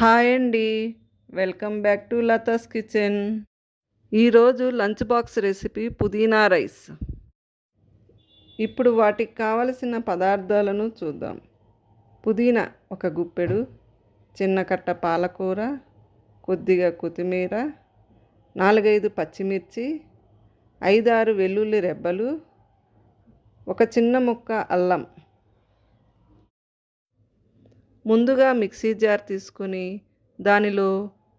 Hi అండి. Welcome back to Latha's kitchen. ఈరోజు lunch box recipe పుదీనా రైస్. ఇప్పుడు వాటికి కావలసిన పదార్థాలను చూద్దాం. పుదీనా ఒక గుప్పెడు, చిన్న కట్ట పాలకూర, కొద్దిగా కొత్తిమీర, 4-5 పచ్చిమిర్చి, 5-6 వెల్లుల్లి రెబ్బలు, ఒక చిన్న ముక్క అల్లం. ముందుగా మిక్సీ జార్ తీసుకొని దానిలో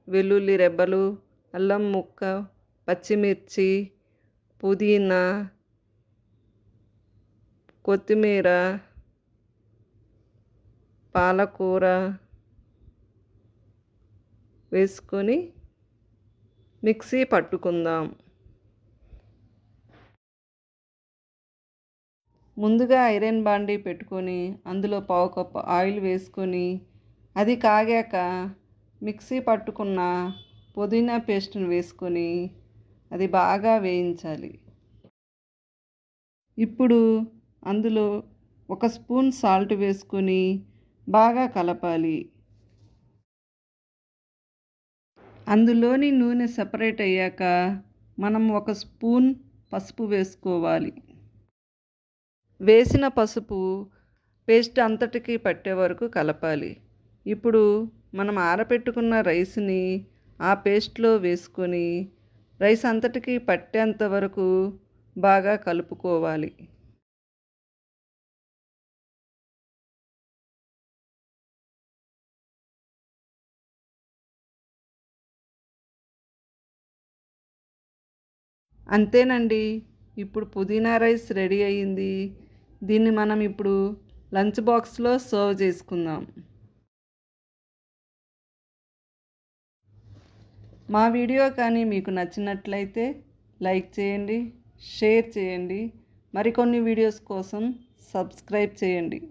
వెల్లుల్లి రెబ్బలు, అల్లం ముక్క, పచ్చిమిర్చి, పుదీనా, కొత్తిమీర, పాలకూర వేసుకొని మిక్సీ పట్టుకుందాం. ముందుగా ఐరన్ బాండీ పెట్టుకొని అందులో పావు కప్పు ఆయిల్ వేసుకొని అది కాగాక మిక్సీ పట్టుకున్న పుదీనా పేస్ట్ని వేసుకొని అది బాగా వేయించాలి. ఇప్పుడు అందులో 1 స్పూన్ సాల్ట్ వేసుకొని బాగా కలపాలి. అందులోని నూనె సపరేట్ అయ్యాక మనం 1 స్పూన్ పసుపు వేసుకోవాలి. వేసిన పసుపు పేస్ట్ అంతటికి పట్టే వరకు కలపాలి. ఇప్పుడు మనం ఆరబెట్టుకున్న రైస్ని ఆ పేస్ట్లో వేసుకొని రైస్ అంతటికి పట్టేంత వరకు బాగా కలుపుకోవాలి. అంతేనండి, ఇప్పుడు పుదీనా రైస్ రెడీ అయ్యింది. దీన్ని మనం ఇప్పుడు లంచ్ బాక్స్లో సర్వ్ చేసుకుందాం. మా వీడియో కానీ మీకు నచ్చినట్లయితే లైక్ చేయండి, షేర్ చేయండి. మరికొన్ని వీడియోస్ కోసం సబ్స్క్రైబ్ చేయండి.